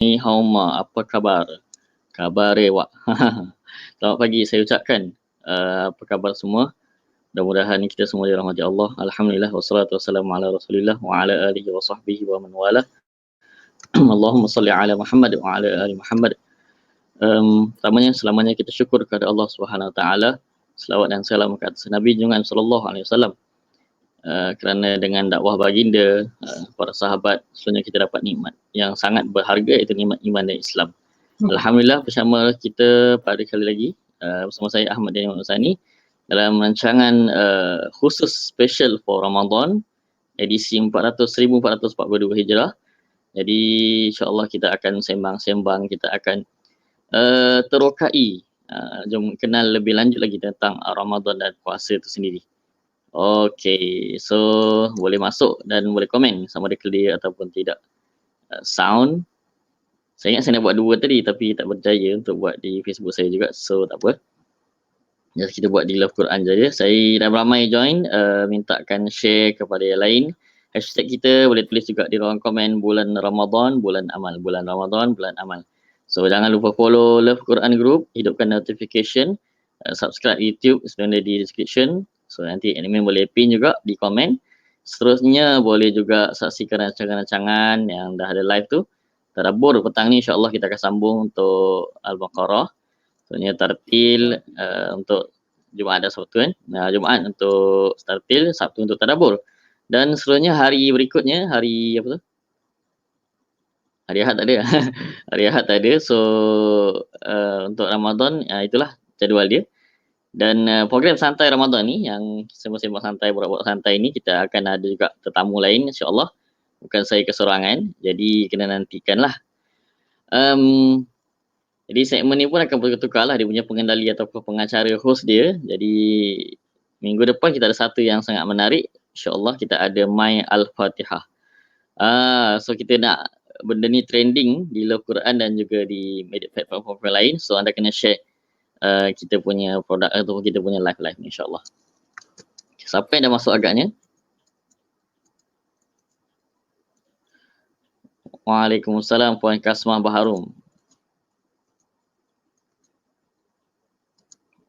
Ni hauma, apa khabar? Khabar wak. Selamat pagi saya ucapkan. Apa khabar semua? Mudah-mudahan kita semua dirahmati Allah. Alhamdulillah wassalatu wassalamu ala Rasulillah wa ala alihi wa sahbihi wa man wala. Allahumma salli ala Muhammad wa ala ali Muhammad. Pertamanya selamanya kita syukur kepada Allah Subhanahu wa taala. Selawat dan salam ke atas Nabi junjungan sallallahu alaihi wasallam. Kerana dengan dakwah baginda, para sahabat, sebenarnya kita dapat nikmat yang sangat berharga, iaitu nikmat iman dan Islam. Alhamdulillah bersama kita pada kali lagi, bersama saya Ahmad Daniel Usani dalam rancangan khusus special for Ramadan edisi 1442 Hijrah. Jadi insya-Allah kita akan sembang-sembang, kita akan terokai, jom kenal lebih lanjut lagi tentang Ramadan dan puasa itu sendiri. Okey, so boleh masuk dan boleh komen sama ada clear ataupun tidak. Sound. Saya ingat saya nak buat dua tadi tapi tak berjaya untuk buat di Facebook saya juga. So tak apa. Just kita buat di Love Quran saja. Saya dah ramai join, mintakan share kepada yang lain. Hashtag kita boleh tulis juga di ruang komen bulan Ramadan, bulan amal. Bulan Ramadan, bulan amal. So jangan lupa follow Love Quran Group, hidupkan notification, subscribe YouTube sebenarnya di description. So nanti admin boleh pin juga di komen. Seterusnya boleh juga saksikan rancangan-rancangan yang dah ada live tu. Tadabbur petang ni insya-Allah kita akan sambung untuk Al-Baqarah. Sebenarnya tartil untuk Jumaat dan Sabtu kan. Jumaat untuk tartil, Sabtu untuk tadabbur. Dan seterusnya hari berikutnya, hari apa tu? Hari Ahad tak ada. Hari Ahad tak ada. So untuk Ramadan itulah jadual dia. Dan program santai Ramadan ni yang sembang-sembang santai, borak-borak santai ni, kita akan ada juga tetamu lain insya-Allah. Bukan saya kesorangan. Jadi kena nantikanlah. Jadi segmen ni pun akan bertukar lah dia punya pengendali ataupun pengacara host dia. Jadi minggu depan kita ada satu yang sangat menarik. InsyaAllah kita ada My Al-Fatihah. So kita nak benda ni trending di Love Quran dan juga di media platform lain. So anda kena share kita punya produk ataupun kita punya live ni insyaAllah. Siapa yang dah masuk agaknya? Waalaikumsalam Puan Kasmah Baharum.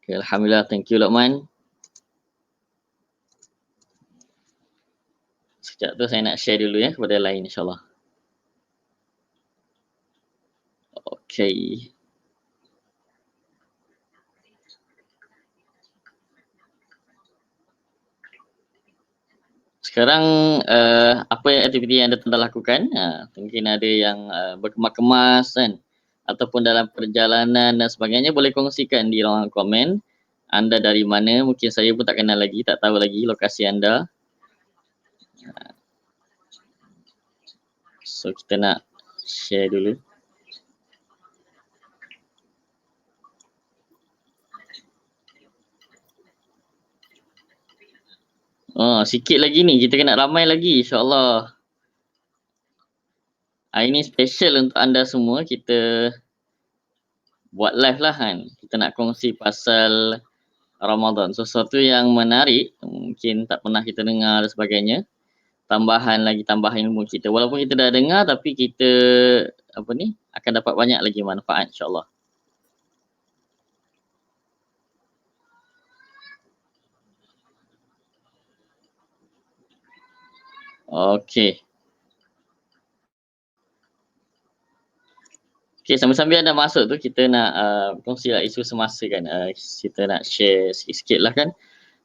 Okay, Alhamdulillah, thank you Luqman. Sekejap tu saya nak share dulu ya kepada lain insyaAllah. Okay. Sekarang apa aktiviti yang anda telah lakukan? Mungkin ada yang berkemas-kemas kan, ataupun dalam perjalanan dan sebagainya, boleh kongsikan di ruang komen. Anda dari mana? Mungkin saya pun tak kenal lagi, tak tahu lagi lokasi anda. So kita nak share dulu. Sikit lagi ni, kita kena ramai lagi insya-Allah. Hari ni special untuk anda semua, kita buat live lah kan. Kita nak kongsi pasal Ramadan, sesuatu yang menarik, mungkin tak pernah kita dengar dan sebagainya. Tambahan ilmu kita. Walaupun kita dah dengar tapi kita akan dapat banyak lagi manfaat insya-Allah. Okey. Okey, sambil-sambil anda masuk tu kita nak kongsilah isu semasa kan. Kita nak share sikit-sikit lah kan.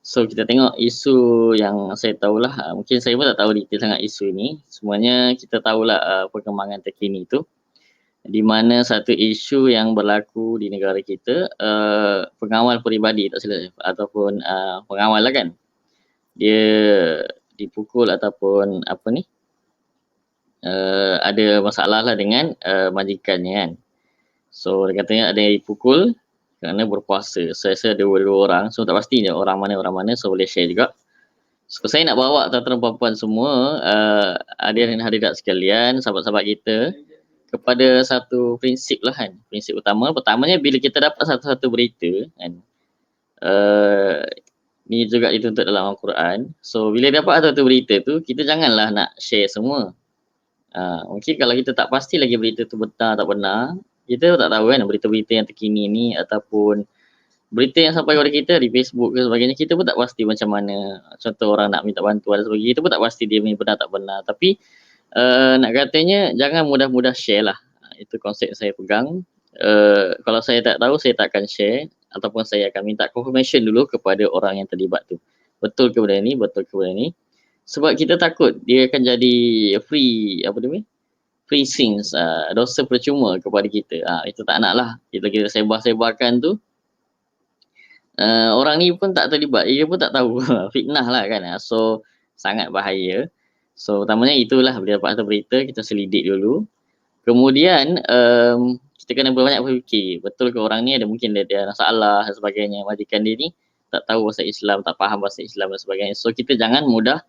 So kita tengok isu yang saya tahulah, mungkin saya pun tak tahu detail sangat isu ni. Semuanya kita tahulah perkembangan terkini tu. Di mana satu isu yang berlaku di negara kita, pengawal peribadi tak silap ataupun pengawal lah kan. Dia dipukul ataupun ada masalah lah dengan majikannya kan. So dia katanya ada yang dipukul kerana berpuasa. Saya rasa ada dua orang, so tak pasti je orang mana, so boleh share juga. So saya nak bawa tuan-tuan puan-puan semua, hadirin hadirat sekalian, sahabat-sahabat kita, kepada satu prinsip lah kan. Prinsip utama, pertamanya bila kita dapat satu-satu berita kan, ni juga dituntut dalam Al-Quran. So bila dapat satu-satu berita tu, kita janganlah nak share semua. Mungkin kalau kita tak pasti lagi berita tu benar tak benar, kita tak tahu kan berita-berita yang terkini ni ataupun berita yang sampai kepada kita di Facebook ke sebagainya, kita pun tak pasti macam mana. Contoh orang nak minta bantuan dan sebagainya, kita pun tak pasti dia ni benar tak benar. Tapi nak katanya jangan mudah-mudah share lah. Itu konsep saya pegang. Kalau saya tak tahu, saya tak akan share ataupun saya akan minta confirmation dulu kepada orang yang terlibat tu. Betul ke benda ni, betul ke benda ni. Sebab kita takut dia akan jadi free, apa dia ni? Free sins, dosa percuma kepada kita. Itu tak nak lah. Kita sebar-sebarkan tu, orang ni pun tak terlibat, dia pun tak tahu. Fitnah lah kan. So sangat bahaya. So pertamanya itulah bila dapat satu berita, kita selidik dulu. Kemudian kita kena banyak berfikir, betul ke orang ni ada mungkin dia ada masalah dan sebagainya, majikan dia ni tak tahu bahasa Islam, tak faham bahasa Islam dan sebagainya. So kita jangan mudah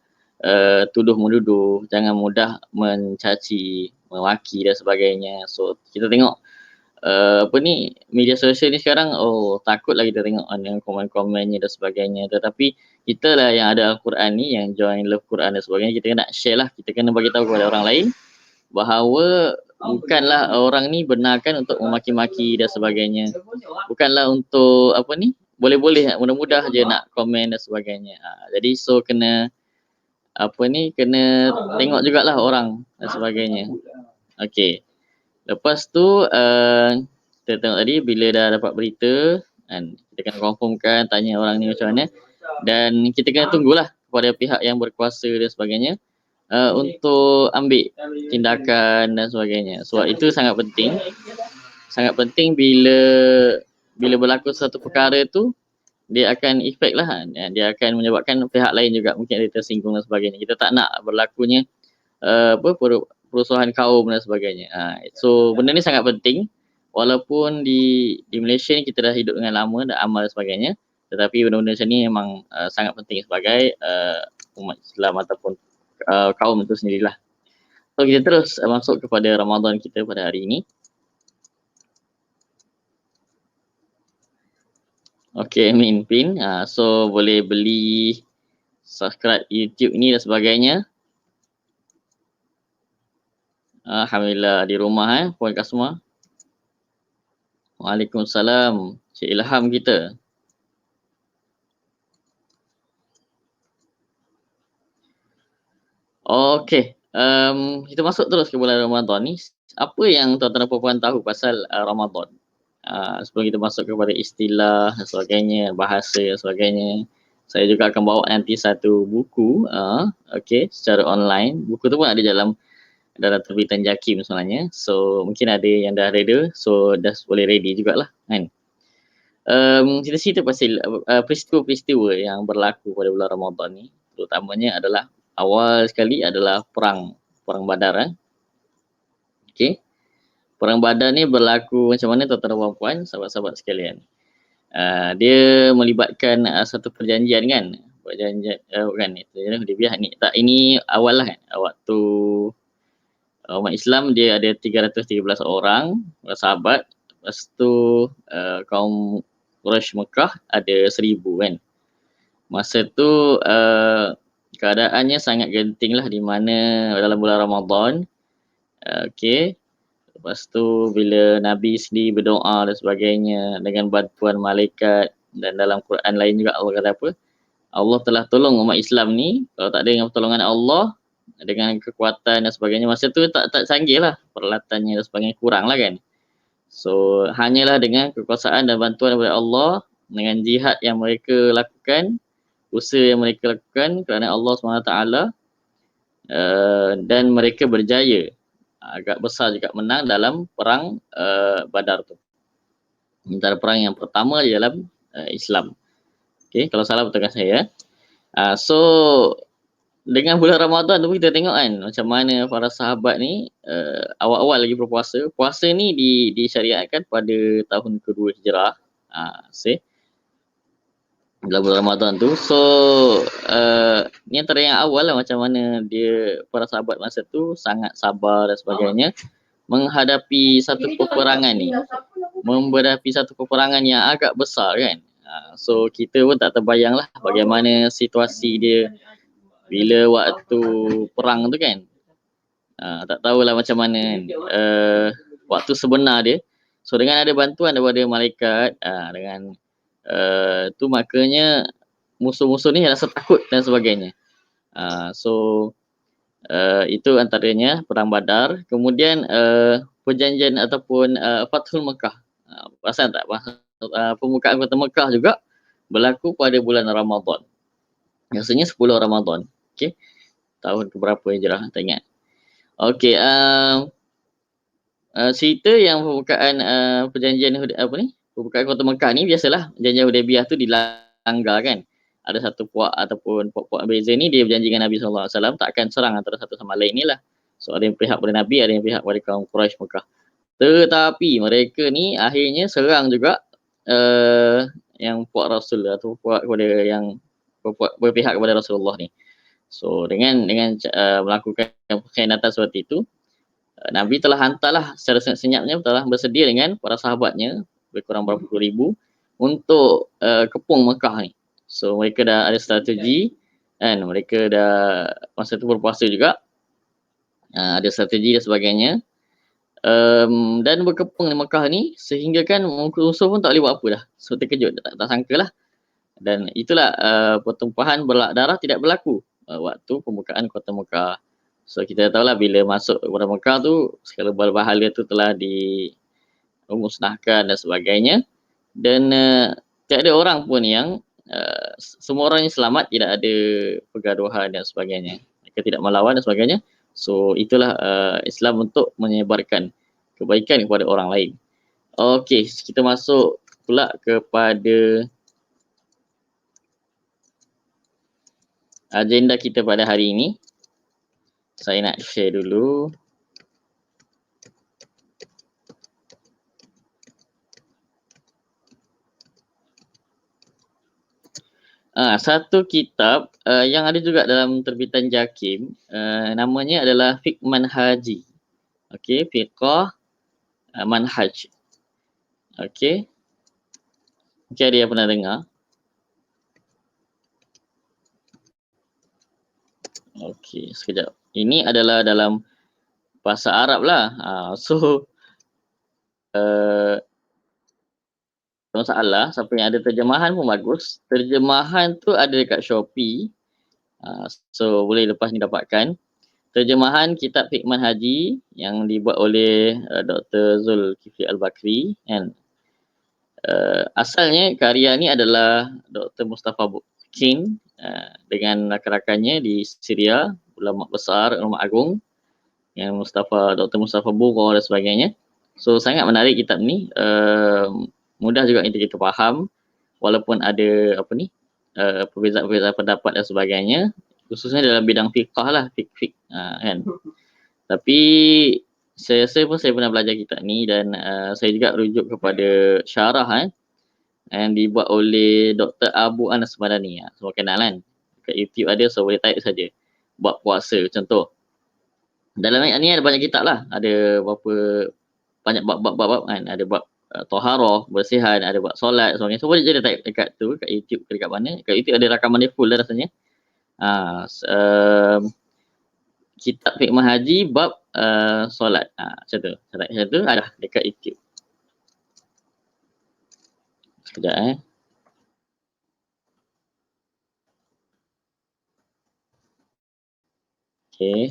tuduh menuduh, jangan mudah mencaci, memaki dan sebagainya. So kita tengok apa ni, media sosial ni sekarang, takutlah kita tengok dengan komen-komennya dan sebagainya. Tetapi kita lah yang ada Al-Quran ni, yang join Love Quran dan sebagainya, kita kena share lah, kita kena bagi tahu kepada orang lain bahawa bukanlah orang ni benarkan untuk memaki-maki dan sebagainya. Bukanlah untuk apa ni, boleh-boleh mudah-mudah je nak komen dan sebagainya. Jadi so kena apa ni, kena tengok jugalah orang dan sebagainya. Okey. Lepas tu kita tengok tadi bila dah dapat berita kan, kita kena confirmkan, tanya orang ni macam mana, dan kita kena tunggulah kepada pihak yang berkuasa dan sebagainya untuk ambil tindakan dan sebagainya. Sebab itu sangat penting. Sangat penting bila berlaku satu perkara tu, dia akan efek lah. Dia akan menyebabkan pihak lain juga mungkin ada tersinggung dan sebagainya. Kita tak nak berlakunya perusuhan kaum dan sebagainya. So benda ni sangat penting. Walaupun di Malaysia ni kita dah hidup dengan lama, dah amal dan sebagainya, tetapi benda-benda macam ni memang sangat penting sebagai umat Islam ataupun kaum itu sendirilah. So kita terus masuk kepada Ramadan kita pada hari ini. Okay, Min Pin. So boleh beli, subscribe YouTube ni dan sebagainya. Alhamdulillah di rumah puan kat semua. Waalaikumsalam. Cik Ilham kita. Okey. Kita masuk terus ke bulan Ramadan ni. Apa yang tuan-tuan dan puan tahu pasal Ramadan? Sebelum kita masuk kepada istilah dan sebagainya, bahasa dan sebagainya, saya juga akan bawa nanti satu buku secara online. Buku tu pun ada dalam terbitan JAKIM sebenarnya. So mungkin ada yang dah reda, so dah boleh ready jugalah kan. Kita cerita pasal peristiwa-peristiwa yang berlaku pada bulan Ramadan ni, terutamanya adalah awal sekali adalah perang Badar. Okey. Perang Badar ni berlaku macam mana tuan-tuan dan puan-puan, sahabat-sahabat sekalian? Dia melibatkan satu perjanjian kan. Perjanjian kan itu Hudaybiyah ni. Tak, ini awal lah kan. Waktu umat Islam dia ada 313 orang sahabat. Lepas tu kaum Quraisy Mekah ada 1000 kan. Masa tu keadaannya sangat genting lah di mana dalam bulan Ramadan. Okey. Lepas tu bila Nabi sendiri berdoa dan sebagainya dengan bantuan malaikat, dan dalam Quran lain juga Allah kata apa? Allah telah tolong umat Islam ni. Kalau tak ada dengan pertolongan Allah, dengan kekuatan dan sebagainya, masa tu tak canggih lah peralatannya dan sebagainya, kurang lah kan. So hanyalah dengan kekuasaan dan bantuan daripada Allah, dengan jihad yang mereka lakukan, usaha yang mereka lakukan kerana Allah SWT, dan mereka berjaya, agak besar juga menang dalam perang Badar tu. Antara perang yang pertama di dalam Islam. Okay, kalau salah betulkan saya. So dengan bulan Ramadan tu kita tengok kan macam mana para sahabat ni awal-awal lagi berpuasa. Puasa ni disyariatkan pada tahun kedua Hijrah. Dalam bulan Ramadan tu. So ni antara yang awal lah macam mana dia, para sahabat masa tu sangat sabar dan sebagainya menghadapi satu peperangan ni. Menghadapi satu peperangan yang agak besar kan. So kita pun tak terbayang lah bagaimana situasi dia bila waktu perang tu kan. Tak tahulah macam mana kan. Waktu sebenar dia. So dengan ada bantuan daripada malaikat, dengan tu makanya musuh-musuh ni rasa takut dan sebagainya. So itu antaranya Perang Badar. Kemudian perjanjian ataupun Fathul Mekah. Perasan tak? Pembukaan kota Mekah juga berlaku pada bulan Ramadan. Biasanya 10 Ramadan. Okey. Tahun keberapa Hijrah, tak ingat. Okey, cerita yang pembukaan perjanjian apa ni? Pembukaan kota Mekah ni biasalah perjanjian Hudaibiyah tu dilanggar kan. Ada satu puak ataupun puak-puak beza ni dia berjanji dengan Nabi SAW tak akan serang antara satu sama lain ni lah. So ada yang pihak pada Nabi, ada yang pihak pada kaum Quraisy Mekah. Tetapi mereka ni akhirnya serang juga yang puak Rasul atau puak kepada yang berpihak kepada Rasulullah ni. So dengan melakukan pengkhianatan seperti itu, Nabi telah hantarlah secara senyap-senyapnya telah bersedia dengan para sahabatnya lebih kurang berapa puluh ribu untuk kepung Mekah ni. So mereka dah ada strategi kan, mereka dah masa tu berpuasa juga, ada strategi dan sebagainya, dan berkepung di Mekah ni sehingga kan musuh pun tak boleh buat apa dah. So terkejut, tak sangka lah. Dan itulah pertumpahan darah tidak berlaku waktu pembukaan kota Mekah. So kita tahulah bila masuk kepada Mekah tu segala bahagia tu telah dimusnahkan dan sebagainya, dan tiada orang pun yang semua orang yang selamat, tidak ada pergaduhan dan sebagainya. Mereka tidak melawan dan sebagainya. So itulah Islam untuk menyebarkan kebaikan kepada orang lain. Okey, kita masuk pula kepada agenda kita pada hari ini. Saya nak share dulu. Satu kitab yang ada juga dalam terbitan JAKIM, namanya adalah Fiqh Manhaji. Okey, Fiqh Manhaj. Okey. Mungkin ada yang pernah dengar. Okey, sekejap. Ini adalah dalam bahasa Arab lah. So masalah, siapa yang ada terjemahan pun bagus. Terjemahan tu ada dekat Shopee. So boleh lepas ni dapatkan. Terjemahan kitab Fiqh Manhaji yang dibuat oleh Dr. Zulkifli Al-Bakri kan. Asalnya karya ni adalah Dr. Mustafa Bukin dengan rakan-rakannya di Syria, ulama besar, ulama agung yang Dr. Mustafa Bughar dan sebagainya. So sangat menarik kitab ni, mudah juga untuk kita faham walaupun ada perbezaan pendapat dan sebagainya, khususnya dalam bidang fiqh lah, fiqh kan. Tapi saya pun pernah belajar kitab ni dan saya juga rujuk kepada syarah yang dibuat oleh Dr. Abu Anas Madani. Semua kenal kan? Kat YouTube ada, so boleh type saja. Bab puasa contoh. Dalam ni ada banyak kitab lah. Ada berapa banyak bab-bab kan. Ada bab toharah, bersihan, ada bab solat sebagainya. So boleh je type dekat tu, kat YouTube ke dekat mana. Kat YouTube ada rakaman dia full dah rasanya. Kitab Fiqh Manhaji bab solat. Macam tu. Macam tu ada dekat YouTube. Sekejap Okay.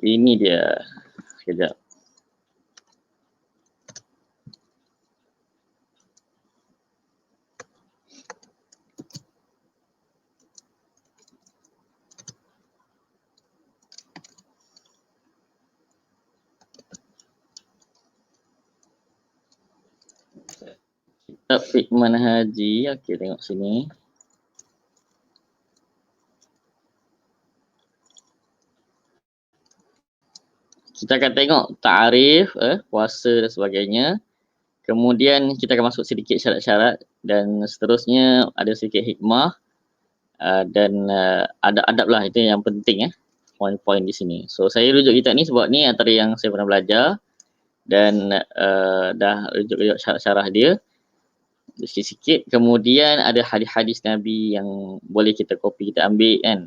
Ini dia. Sekejap. Kitab Fiqh Manhaji. Okey, tengok sini. Kita akan tengok ta'arif, puasa dan sebagainya. Kemudian kita akan masuk sedikit syarat-syarat dan seterusnya ada sedikit hikmah dan adab-adab lah, itu yang penting poin-poin di sini. So saya rujuk kitab ni sebab ni antara yang saya pernah belajar dan dah rujuk syarah dia sikit-sikit. Kemudian ada hadis-hadis Nabi yang boleh kita copy, kita ambil kan.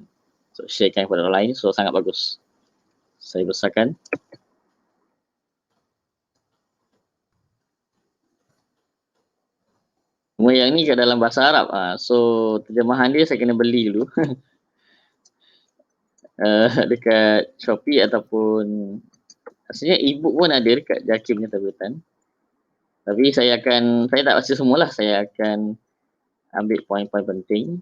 So sharekan kepada orang lain. So sangat bagus. Saya besarkan. Semua yang ni kat dalam bahasa Arab. So terjemahan dia saya kena beli dulu. Dekat Shopee ataupun rasanya e-book pun ada dekat Jaki punya terbitan. Tapi saya tak baca semualah. Saya akan ambil poin-poin penting.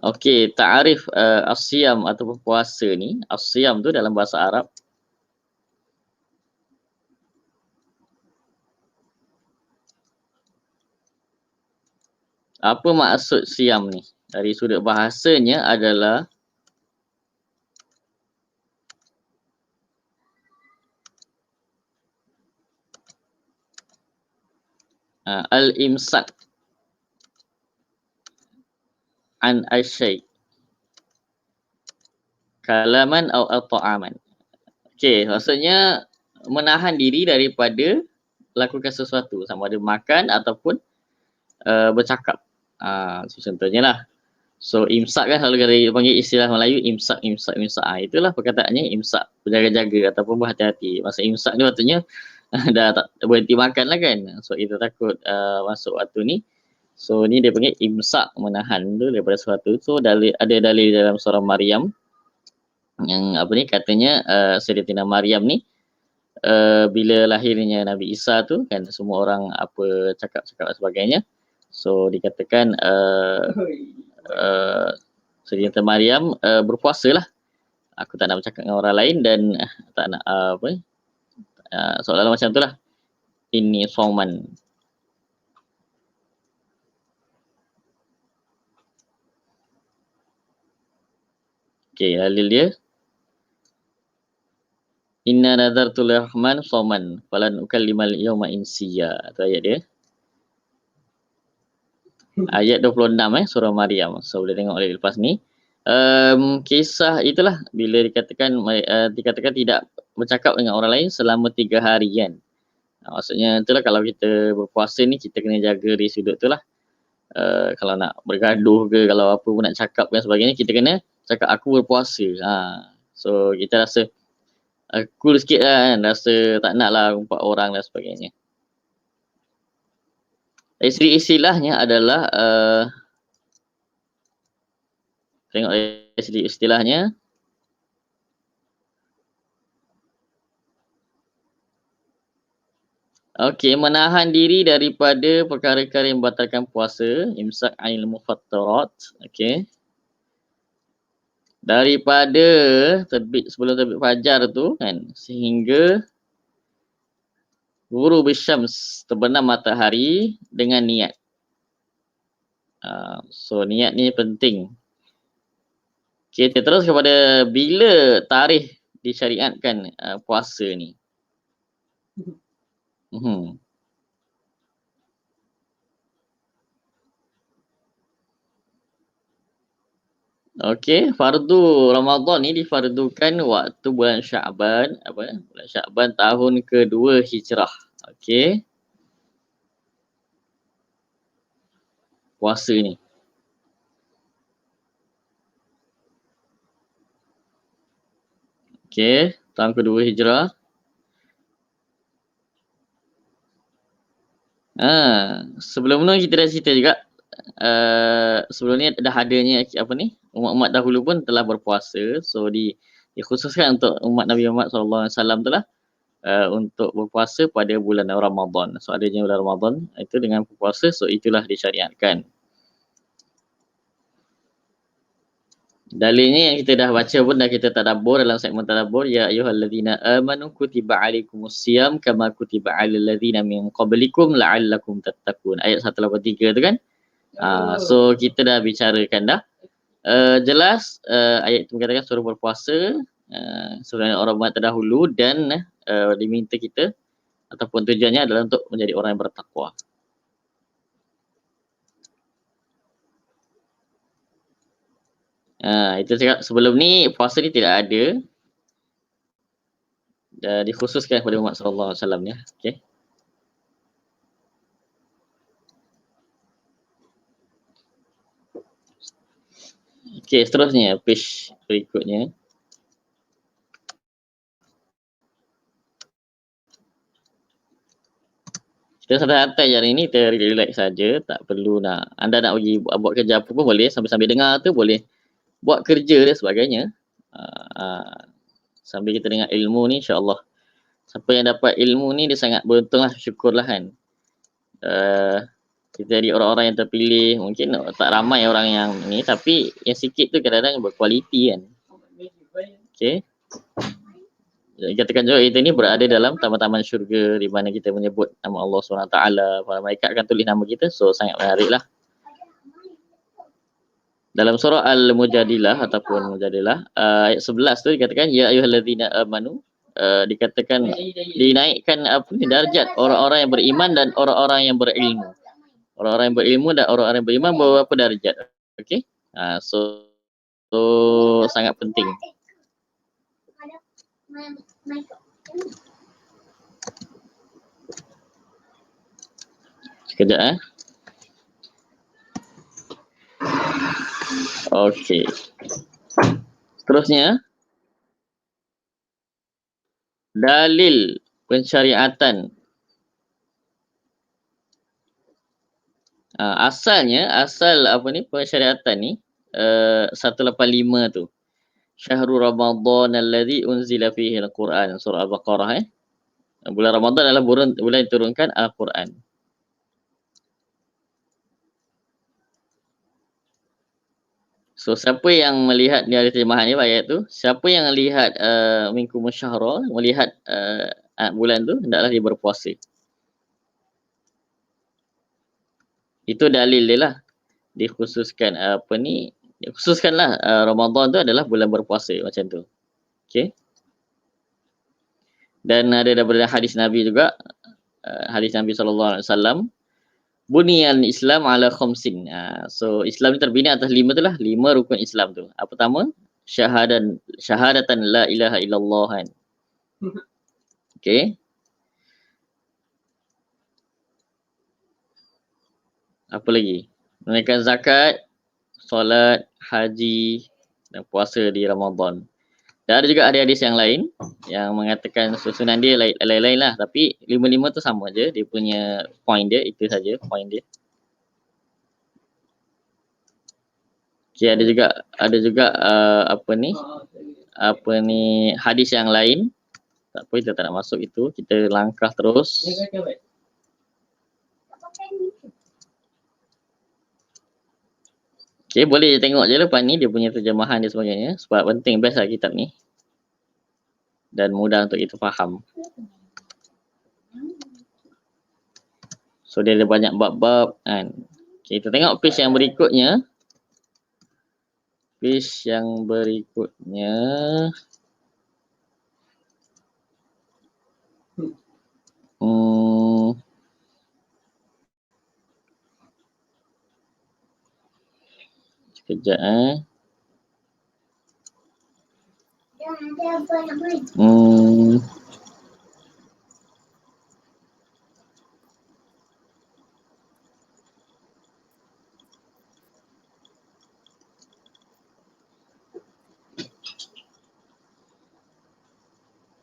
Okey, ta'arif as-siyam ataupun puasa ni. As-siyam tu dalam bahasa Arab. Apa maksud siam ni? Dari sudut bahasanya adalah al-imsak an asyai kalaman atau ta'aman. Okey, maksudnya menahan diri daripada lakukan sesuatu sama ada makan ataupun bercakap. Contohnya lah. So imsak kan selalu kita panggil istilah Melayu imsak. Itulah perkataannya imsak, berjaga-jaga ataupun berhati-hati. Masa imsak ni maksudnya dah tak berhenti makan lah kan. So kita takut masuk waktu ni. So ni dia panggil imsak, menahan tu daripada sesuatu. So ada dalil dalam surah Maryam yang katanya Sayyidatina Maryam ni bila lahirnya Nabi Isa tu kan semua orang cakap-cakap dan sebagainya. So dikatakan Sayyidatina Maryam berpuasa lah. Aku tak nak bercakap dengan orang lain dan tak nak soalan macam tu lah. Ini sauman. Okey, dalil dia. Inna nadartu lirrahman sauman falan ukallimal yawma insiya. Itu ayat dia. Ayat 26 surah Maryam. So boleh tengok lepas ni. Kisah itulah bila dikatakan tidak bercakap dengan orang lain selama 3 hari kan. Maksudnya itulah kalau kita berpuasa ni kita kena jaga di sudut tu lah. Kalau nak bergaduh ke, kalau apa pun nak cakap dan sebagainya, kita kena cakap aku berpuasa. So kita rasa cool sikit lah kan, rasa tak nak lah umpat orang dan sebagainya. Istilahnya adalah tengok istilahnya. Okey, menahan diri daripada perkara-perkara yang membatalkan puasa, imsak anil mufattarat. Okey. Daripada sebelum terbit fajar tu kan sehingga ghurub syams, terbenam matahari dengan niat. So niat ni penting. Kita terus kepada bila tarikh disyariatkan puasa ni. Okey, fardu Ramadan ni difardukan waktu bulan Syaban, bulan Syaban tahun kedua Hijrah. Okey. Puasa ni. Okey, tahun kedua Hijrah. Sebelum ni kita dah cerita juga. Sebelum ni dah adanya umat-umat dahulu pun telah berpuasa. So dikhususkan untuk umat Nabi Muhammad SAW tu lah untuk berpuasa pada bulan Ramadan. So adanya bulan Ramadan itu dengan berpuasa, so itulah disyariatkan. Dalilnya yang kita dah baca pun dah kita tadabbur dalam segmen tadabbur, ya ayyuhallazina amanu kutiba alaikumusiyam kama kutiba alal ladzina min qablikum la'allakum tattaqun. Ayat 183 tu kan. So kita dah bicarakan dah. Jelas ayat itu mengatakan suruh berpuasa sebenarnya orang terdahulu dan diminta kita ataupun tujuannya adalah untuk menjadi orang yang bertakwa. Itu cakap sebelum ni puasa ni tidak ada. dikhususkan kepada Muhammad sallallahu alaihi wasallam ya. Okey. Okey, seterusnya page berikutnya. Kita santai-santai je hari ni, kita relax saja, tak perlu nak anda nak pergi buat kerja apa pun boleh, sambil-sambil dengar tu boleh buat kerja dan sebagainya. Sambil kita dengar ilmu ni, insya-Allah. Siapa yang dapat ilmu ni dia sangat beruntunglah, syukurlah kan. Kita jadi orang-orang yang terpilih, mungkin tak ramai orang yang ni, tapi yang sikit tu kadang-kadang berkualiti kan. Okey. Dikatakan juga kita ni berada dalam taman-taman syurga di mana kita menyebut nama Allah SWT, para malaikat akan tulis nama kita, so sangat menarik lah. Dalam surah Al-Mujadilah ataupun Mujadilah, ayat 11 tu dikatakan, Ya ayyuhalladzina amanu, dikatakan dinaikkan darjat orang-orang yang beriman dan orang-orang yang berilmu. Orang-orang yang berilmu dan orang-orang yang beriman berapa darjat. Okey? So sangat penting. Sekejap Okey. Seterusnya, dalil pensyariatan. Asal pensyariatan ni 185 tu. Syahrul Ramadan alladzi unzila fihi al-Quran, surah Al-Baqarah. Bulan Ramadan adalah bulan diturunkan Al-Quran. So siapa yang melihat, ni ada terjemahan ni ayat tu, siapa yang lihat minkum syahra, melihat bulan tu, hendaklah dia berpuasa. Itu dalil dia lah. Dikhususkan dikhususkanlah Ramadan tu adalah bulan berpuasa macam tu. Okey. Dan ada daripada hadis Nabi juga, hadis Nabi SAW, Buniyal Islam ala khamsin. So Islam ni terbina atas 5 tu lah, 5 rukun Islam tu. Apa pertama? Syahadatan la ilaha illallah kan. Okey. Apa lagi? Menunaikan zakat, solat, haji dan puasa di Ramadan. Dan ada juga hadis yang lain yang mengatakan susunan dia lain-lain lah, tapi 5-5 tu sama je, dia punya point dia, itu saja point dia. Okay, ada juga hadis yang lain. Tak apa, kita tak nak masuk itu, kita langkah terus. Okay, boleh tengok je lepas ni dia punya terjemahan dia sebagainya, sebab penting, best lah kitab ni dan mudah untuk kita faham. So dia ada banyak bab-bab kan. Okay, kita tengok page yang berikutnya. Sekejap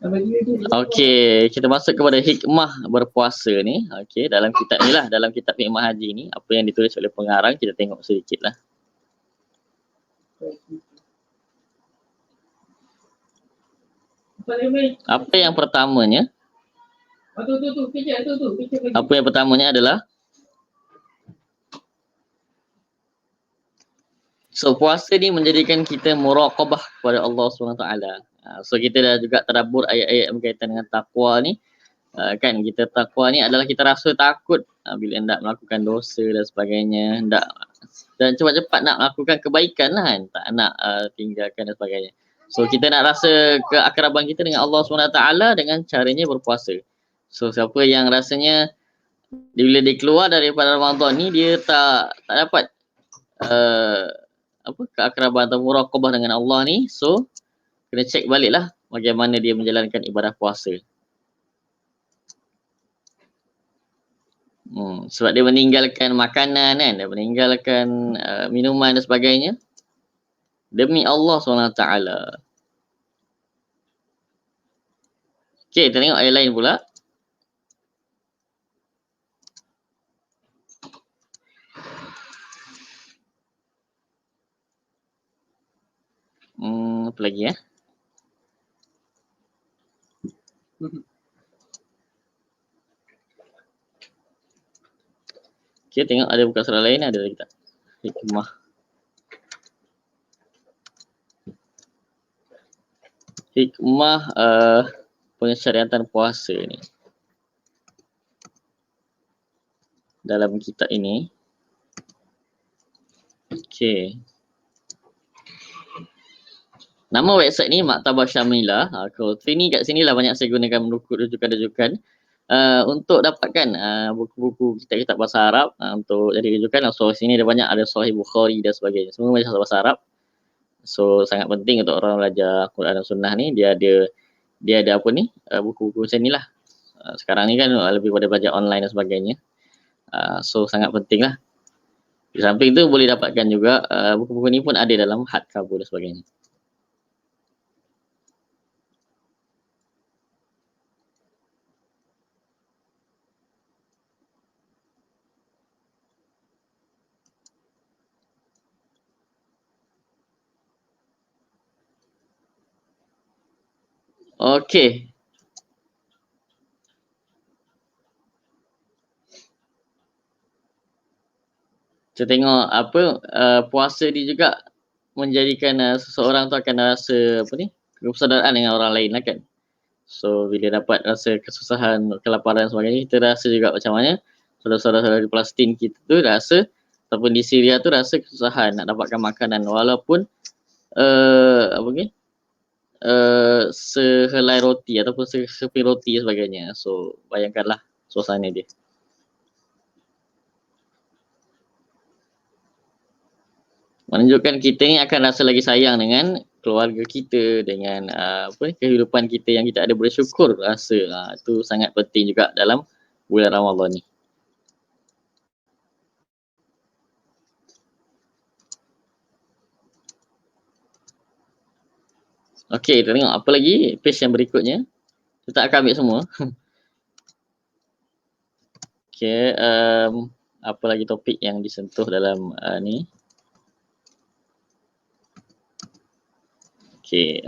Okey, kita masuk kepada hikmah berpuasa ni. Okey, dalam kitab ni lah, dalam kitab Hikmah Haji ni, apa yang ditulis oleh pengarang, kita tengok sedikit lah. Apa yang pertamanya? Apa yang pertamanya adalah, so puasa ni menjadikan kita muraqabah kepada Allah SWT. So kita dah juga tadabbur ayat-ayat berkaitan dengan takwa ni. Kan kita takwa ni adalah kita rasa takut bila hendak melakukan dosa dan sebagainya, dan cepat-cepat nak melakukan kebaikan lah kan, tak nak tinggalkan dan sebagainya. So kita nak rasa keakraban kita dengan Allah SWT dengan caranya berpuasa. So siapa yang rasanya bila dia keluar daripada Ramadan ni, dia tak dapat keakraban atau muraqabah dengan Allah ni, so kena check balik lah bagaimana dia menjalankan ibadah puasa. Sebab dia meninggalkan makanan kan, dia meninggalkan minuman dan sebagainya demi Allah SWT. Okay, kita tengok ayat lain pula. Apa lagi ya? Okay, tengok ada buka surah lain, ada lagi tak? Hikmah. Hikmah pensyariatan puasa ni. Dalam kitab ini. Okay. Nama website ni Maktabah Syamilah. Kalau sini kat sini lah banyak saya gunakan rujukan-rujukan untuk dapatkan buku-buku kitab-kitab bahasa Arab untuk jadi rujukan. So sini ada banyak, ada Sahih Bukhari dan sebagainya. Semua macam bahasa Arab. So sangat penting untuk orang belajar Quran dan Sunnah ni. Dia ada apa ni? Buku-buku macam ni lah. Sekarang ni kan lebih pada belajar online dan sebagainya. So sangat penting lah. Di samping tu boleh dapatkan juga buku-buku ni pun ada dalam hardcover dan sebagainya. Okey. Kita tengok apa puasa ni juga menjadikan seseorang tu akan rasa apa ni? Kepersaudaraan dengan orang lain lah kan. So bila dapat rasa kesusahan, kelaparan dan sebagainya, kita rasa juga macam mana saudara-saudara di Palestin kita tu rasa, ataupun di Syria tu rasa kesusahan nak dapatkan makanan walaupun apa ni? Sehelai roti ataupun sekeping roti dan sebagainya. So bayangkanlah suasana dia. Menunjukkan kita ni akan rasa lagi sayang dengan keluarga kita, dengan kehidupan kita yang kita ada bersyukur rasa. Itu sangat penting juga dalam bulan Ramadan ni. Okey, kita tengok apa lagi page yang berikutnya. Kita tak akan ambil semua. Okey, apa lagi topik yang disentuh dalam ni? Okey,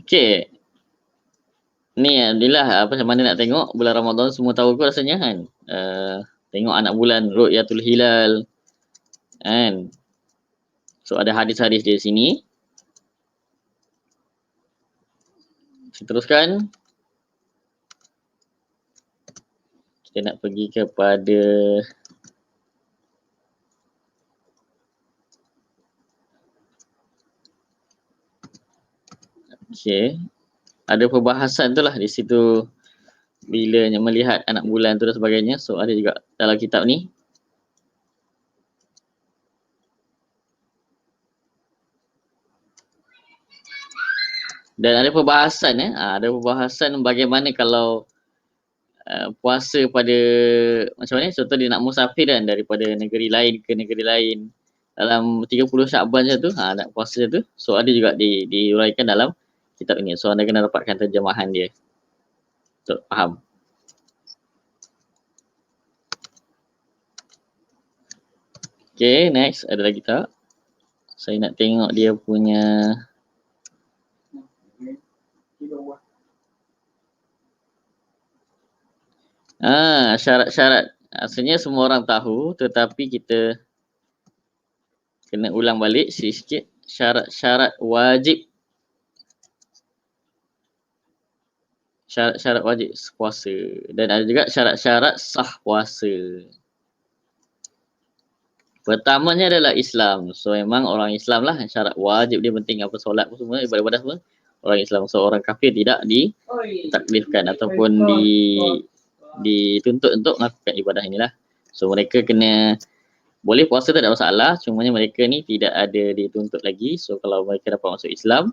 okey. Ni adalah apa macam mana nak tengok bulan Ramadan, semua tahu kot rasanya kan. Tengok anak bulan, Ru'yatul Hilal. Kan? So ada hadis-hadis di sini. Kita teruskan. Kita nak pergi kepada okey. Ada perbahasan tu lah di situ bila melihat anak bulan tu dan sebagainya. So ada juga dalam kitab ni. Dan ada perbahasan ada perbahasan bagaimana kalau puasa pada macam mana, contoh dia nak musafir kan daripada negeri lain ke negeri lain dalam 30 Syakban je tu, nak puasa tu. So ada juga diuraikan dalam kitab ini. So anda kena dapatkan terjemahan dia untuk faham. Okay, next. Ada lagi tak? Saya nak tengok dia punya syarat-syarat. Asalnya semua orang tahu, tetapi kita kena ulang balik sikit. Syarat-syarat wajib. Syarat-syarat wajib puasa. Dan ada juga syarat-syarat sah puasa. Pertamanya adalah Islam. So memang orang Islam lah syarat wajib dia penting, apa solat pun semua, ibadah-ibadah semua. Orang Islam. So orang kafir tidak ditaklifkan ataupun dituntut untuk melakukan ibadah inilah. So mereka kena Boleh puasa tak ada masalah, cumanya mereka ni tidak ada dituntut lagi. So kalau mereka dapat masuk Islam,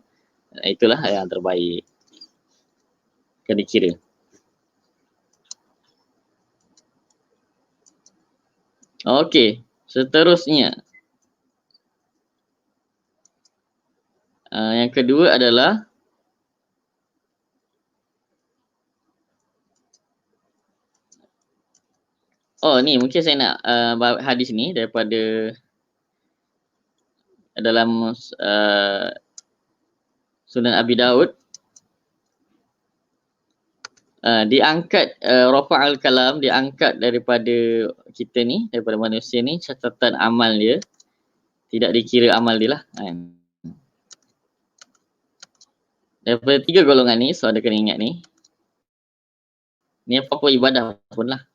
itulah yang terbaik. Kan dikira. Okey, seterusnya. Yang kedua adalah ni mungkin saya nak hadis ni daripada dalam Sunan Abi Daud. Diangkat rafa'al kalam, diangkat daripada kita ni, daripada manusia ni, catatan amal dia tidak dikira amal dia lah kan. Daripada 3 golongan ni, so anda kena ingat ni apa-apa ibadah pun lah.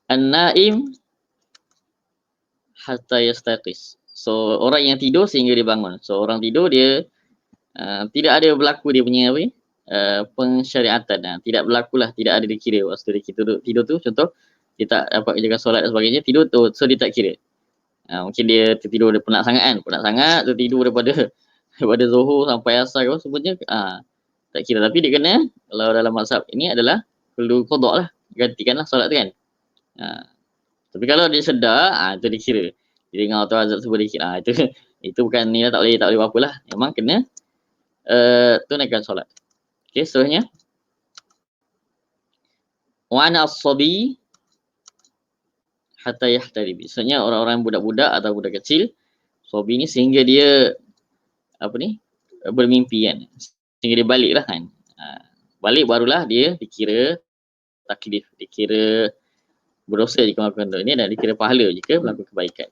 An-naim hatta yastaqis. So orang yang tidur sehingga dia bangun. So orang tidur dia tidak ada berlaku dia punya apa pensyariatan. Tidak berlakulah, tidak ada dikira. Waktu dia tidur tu contoh dia tak dapat kerjakan solat dan sebagainya, tidur tu, so dia tak kira. Mungkin dia tertidur, dia penat sangat, tertidur daripada Zuhur sampai Asar ke sebenarnya tak kira. Tapi dia kena, kalau dalam mazhab ini adalah perlu qada lah, gantikanlah solat tu kan. Tapi kalau dia sedar, itu dikira. Dia dengar tu azab sebab dikira. Itu bukan ni lah, tak boleh apa-apa lah. Memang kena tunaikan solat. Okey, seterusnya. Wa ana as-sabi hatta yahtari. Maksudnya orang-orang budak-budak atau budak kecil, sabi ni sehingga dia bermimpi kan. Sehingga dia balik lah kan. Balik barulah dia dikira taklif, dikira berdosa jika melakukan ini dan dikira pahala jika melakukan kebaikan.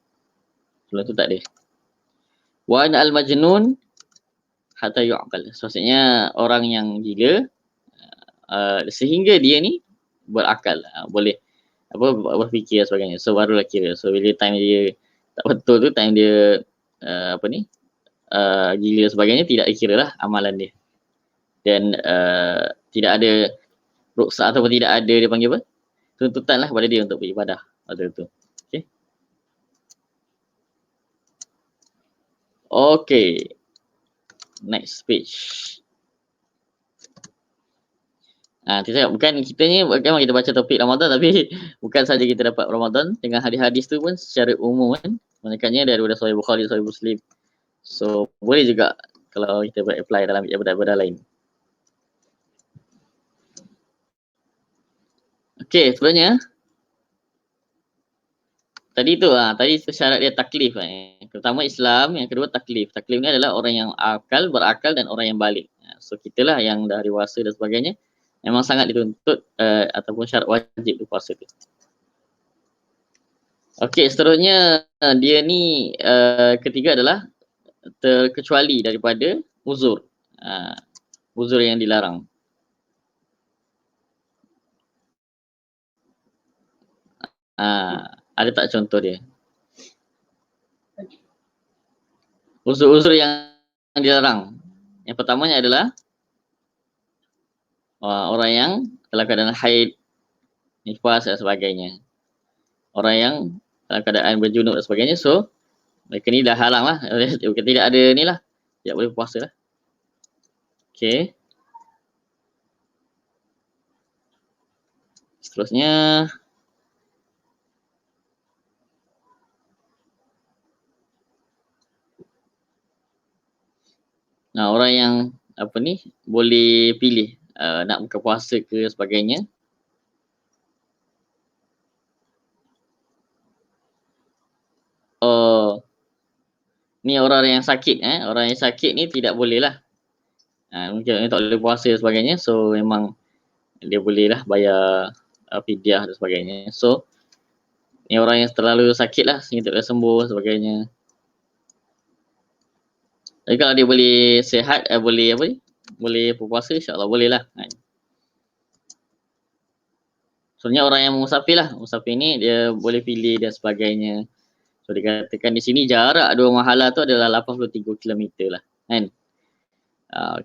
Sebelum tu tak ada. Wa ana al-majnun hatta yu'qal. Maksudnya orang yang gila sehingga dia ni berakal, boleh berfikir dan sebagainya. So barulah kira. So bila time dia tak betul tu, time dia gila sebagainya, tidak dikira lah amalan dia. Dan tidak ada rukhsah ataupun tidak ada dia panggil apa? Tuntutan lah kepada dia untuk beribadah waktu itu. Okay. Next page. Bukan kita ni, bukan kita baca topik Ramadan, tapi bukan saja kita dapat Ramadan, dengan hadis-hadis tu pun secara umum kan, maknanya daripada Sahih Bukhari, Sahih Muslim. So boleh juga kalau kita apply dalam ibadah-ibadah lain. Okay, sebenarnya tadi tu syarat dia taklif. Pertama Islam, yang kedua taklif. Taklif ni adalah orang yang berakal dan orang yang balik. So kita lah yang dah dewasa dan sebagainya, memang sangat dituntut ataupun syarat wajib tu puasa tu. Okey, seterusnya dia ni ketiga adalah terkecuali daripada uzur. Uzur yang dilarang. Ada tak contoh dia? Uzur-uzur yang dilarang. Yang pertamanya adalah orang yang dalam keadaan haid, nifas dan sebagainya. Orang yang dalam keadaan berjunub dan sebagainya, so mereka ni dah halang lah. Tidak ada ni lah, tidak boleh puasa lah. Okay. Seterusnya. Orang yang boleh pilih nak buka puasa ke sebagainya. Ni orang yang sakit, orang yang sakit ni tidak boleh lah. Mungkin tak boleh puasa dan sebagainya, so memang dia boleh lah bayar fidyah dan sebagainya. So ni orang yang terlalu sakit lah sehingga tak boleh sembuh dan sebagainya. Jadi kalau dia boleh sihat, boleh berpuasa, insyaAllah boleh lah. Soalnya orang yang musafir lah. Musafir ni dia boleh pilih dan sebagainya. So dikatakan di sini jarak dua mahala tu adalah 83 km lah kan.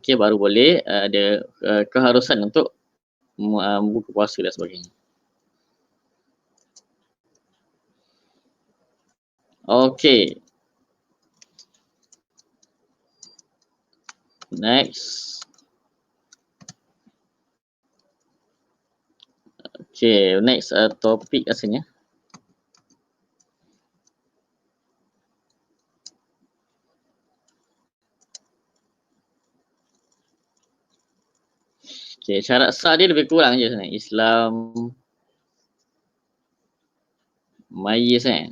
Okey, baru boleh ada keharusan untuk membuka puasa dan sebagainya. Okay. Next. Okay, next topik rasanya. Okay, syarat sah dia lebih kurang je sebenarnya. Islam mayyiz kan.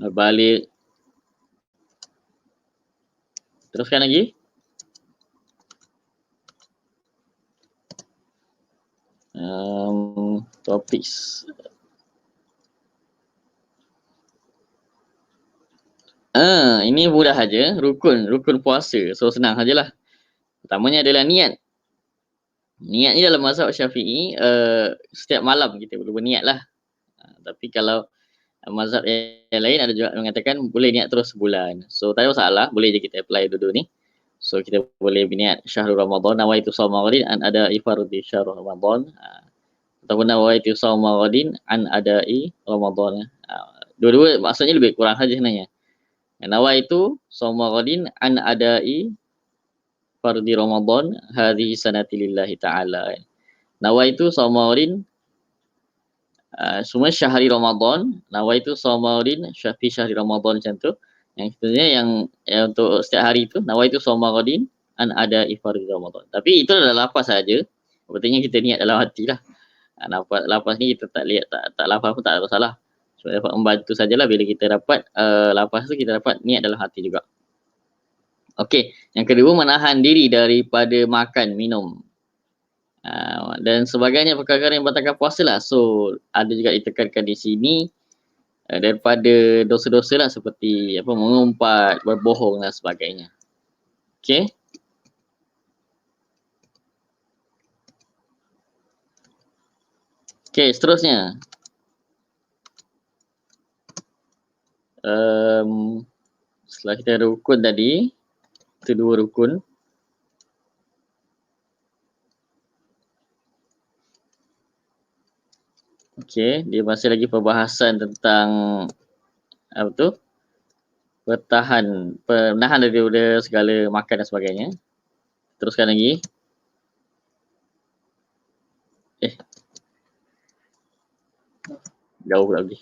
Balik. Teruskan lagi. Topik. Ini mudah aja. Rukun puasa. So senang sajalah. Pertamanya adalah niat. Niat ni dalam mazhab Syafi'i setiap malam kita perlu berniat lah. Tapi kalau mazhab yang lain ada juga mengatakan boleh niat terus sebulan. So tak ada masalah, boleh je kita apply dulu ni. So kita boleh berniat syahrul Ramadan nawaitu shauma ghadin an ada'i fardhi syahrul Ramadan. Ataupun nawaitu shauma ghadin an ada'i Ramadan. Dua-dua maksudnya lebih kurang saja sebenarnya. Nawaitu shauma ghadin an ada'i fardhi Ramadan hadhihi sanati lillahi ta'ala. Nawaitu shauma ghadin semua syahri Ramadan, nawaitu shaumauddin fi syahri Ramadan macam tu. Yang sebenarnya yang untuk setiap hari tu nawaitu shaumauddin an ada ifardhi Ramadan. Tapi itu adalah lafaz saja. Betulnya kita niat dalam hati lah. Lafaz ni kita tak lihat tak lafaz pun tak ada masalah. So dapat membantu sajalah bila kita dapat lafaz tu kita dapat niat dalam hati juga. Okey, yang kedua menahan diri daripada makan, minum. Dan sebagainya perkara yang batalkan puasa lah. So ada juga ditekankan di sini daripada dosa-dosa lah seperti apa mengumpat, berbohong dan sebagainya. Okay. Okay, seterusnya. Setelah kita ada rukun tadi, itu dua rukun. Okay, dia masih lagi perbahasan tentang apa tu? Menahan daripada segala makan dan sebagainya. Teruskan lagi. Jauh pula lagi.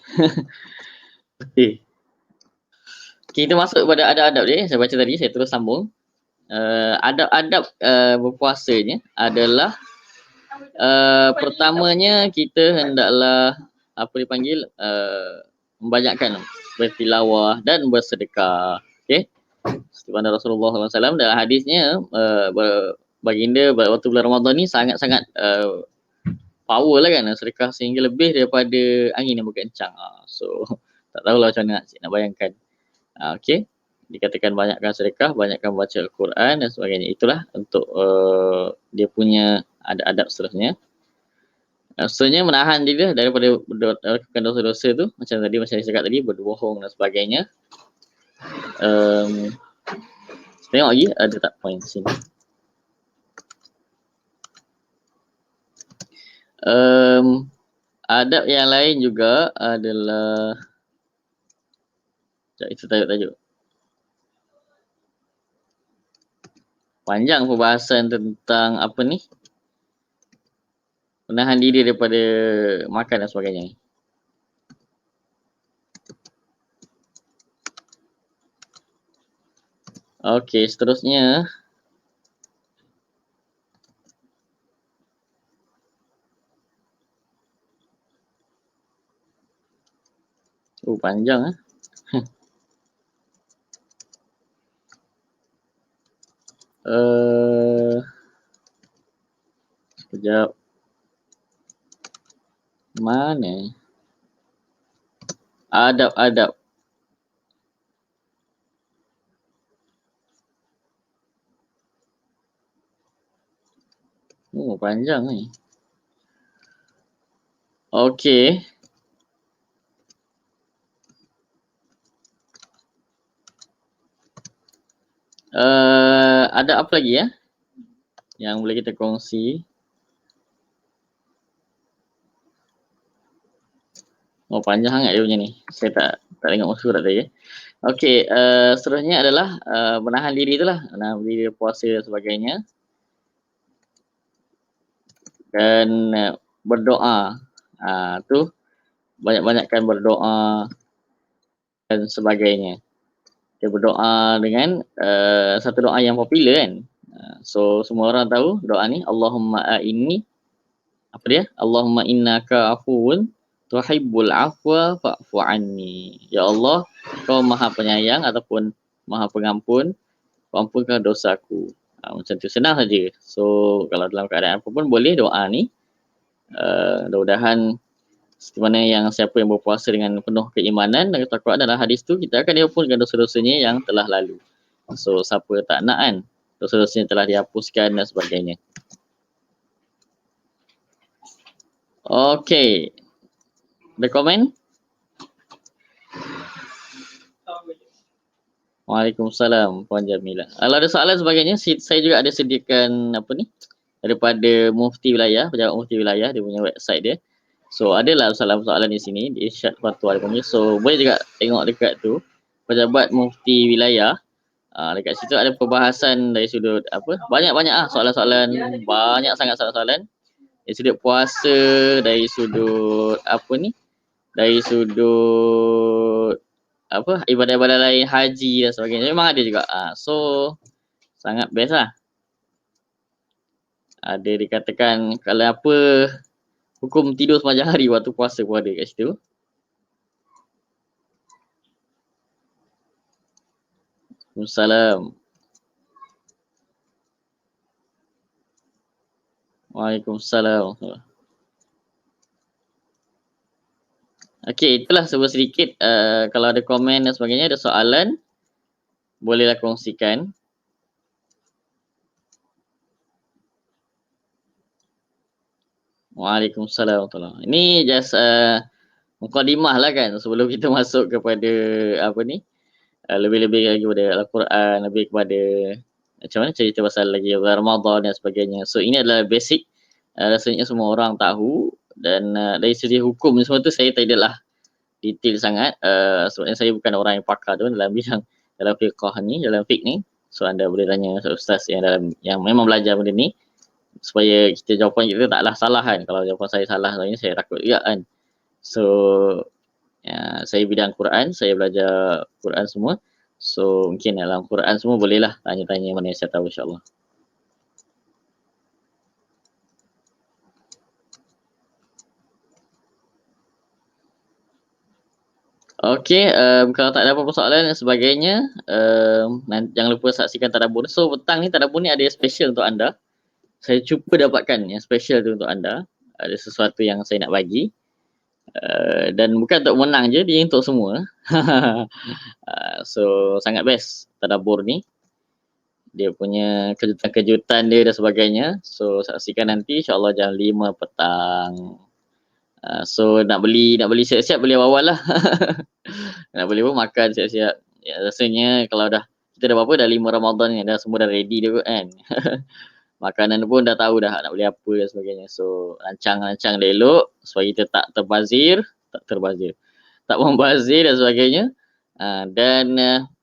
Okay. Kita masuk pada adab-adab dia. Saya baca tadi, saya terus sambung. Adab-adab berpuasanya adalah pertamanya kita hendaklah apa dipanggil membanyakkan bertilawah dan bersedekah. Okey. Seperti mana Rasulullah SAW dalam hadisnya baginda waktu bulan Ramadan ni sangat-sangat power lah kan sedekah sehingga lebih daripada angin yang berkencang. So tak tahulah macam mana nak bayangkan. Okey. Dikatakan banyakkan sedekah, banyakkan baca Al-Quran dan sebagainya. Itulah untuk dia punya adab seterusnya. Seterusnya menahan diri daripada melakukan dosa-dosa tu. Macam saya cakap tadi, berbohong dan sebagainya. Tengok lagi, ada tak poin sini. Adab yang lain juga adalah itu tajuk-tajuk. Panjang perbahasan tentang apa ni? Menahan diri daripada makan dan sebagainya. Okey, seterusnya. Panjang sekejap. Mana? Adab-adab. Panjang ni. Okey. Ada apa lagi ya? Yang boleh kita kongsi. Oh, panjang sangat dia punya ni. Saya tak tengok surat tadi ya. Okey, seterusnya adalah menahan diri itulah, menahan diri puasa dan sebagainya. Dan berdoa. Tu banyak-banyakkan berdoa dan sebagainya. Dia berdoa dengan satu doa yang popular kan. So semua orang tahu doa ni, Allahumma a'inni, apa dia? Allahumma innaka afuwun tuhibbul afwa fa'fu anni. Ya Allah, kau Maha Penyayang ataupun Maha Pengampun, ampunkan dosaku. Macam tu, senang saja. So kalau dalam keadaan apa pun boleh doa ni. Mudah-mudahan seperti mana yang siapa yang berpuasa dengan penuh keimanan dan ketakwaan dalam hadis tu, kita akan diampunkan dosa-dosanya yang telah lalu. So siapa tak nak kan, dosa-dosanya telah dihapuskan dan sebagainya. Okay, ada komen? Waalaikumsalam Puan Jamilah. Kalau ada soalan sebagainya, saya juga ada sediakan apa ni, daripada Mufti Wilayah, Pejabat Mufti Wilayah, dia punya website dia. So adalah soalan-soalan di sini di Irsyad Fatwa dia punya. So boleh juga tengok dekat tu, Pejabat Mufti Wilayah. Dekat situ ada perbahasan dari sudut apa, banyak-banyak soalan-soalan, banyak sangat soalan-soalan dari sudut puasa, dari sudut apa ni, dari sudut apa, ibadah-ibadah lain, haji dan sebagainya, memang ada juga. So sangat best lah. Ada dikatakan kalau apa, hukum tidur sepanjang hari waktu puasa pun ada kat situ. Waalaikumsalam. Waalaikumsalam. Okey, itulah sebuah sedikit. Kalau ada komen dan sebagainya, ada soalan, bolehlah kongsikan. Waalaikumsalam. Ini just mukadimah lah kan, sebelum kita masuk kepada apa ni, lebih-lebih lagi kepada Al-Quran, lebih kepada macam mana cerita pasal lagi Ramadan dan sebagainya. So ini adalah basic, rasanya semua orang tahu. Dan dari segi hukum ni semua tu saya tidaklah detail sangat, sebabnya saya bukan orang yang pakar tu dalam bidang, dalam fiqh ni, dalam fiqh ni. So anda boleh tanya ustaz yang dalam, yang memang belajar benda ni, supaya kita jawapan kita taklah salah kan. Kalau jawapan saya salah, saya takut juga kan. So saya bidang Quran, saya belajar Quran semua. So mungkin dalam Quran semua bolehlah tanya-tanya mana yang saya tahu, insyaAllah. Okey, kalau tak ada apa-apa soalan dan sebagainya, jangan lupa saksikan tadabbur. So petang ni tadabbur ni ada yang special untuk anda. Saya cuba dapatkan yang special tu untuk anda. Ada sesuatu yang saya nak bagi. Dan bukan untuk menang je, dia untuk semua. So sangat best tadabbur ni. Dia punya kejutan-kejutan dia dan sebagainya. So saksikan nanti, insyaAllah jam 5 petang. So nak beli siap-siap, beli awal-awal lah. Nak beli pun makan siap-siap. Ya, rasanya kalau dah kita dah berapa, dah 5 Ramadan ni, dah semua dah ready dah kot kan. Makanan pun dah tahu dah nak beli apa dan sebagainya. So rancang-rancang elok supaya kita tak membazir dan sebagainya. Dan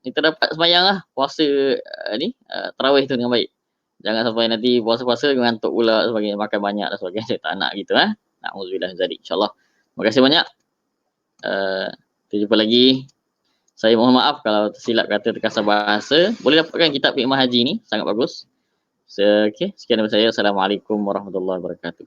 kita dapat sembahyang lah puasa tarawih tu dengan baik. Jangan sampai nanti puasa-puasa ngantuk pula sebagainya, makan banyak dan sebagainya. Saya tak nak gitu Na'udzubillah min zalik, insyaAllah. Terima kasih banyak. Kita jumpa lagi. Saya mohon maaf kalau tersilap kata terkasar bahasa. Boleh dapatkan kitab Hikmah Haji ni, sangat bagus. Okay, sekian dari saya. Assalamualaikum warahmatullahi wabarakatuh.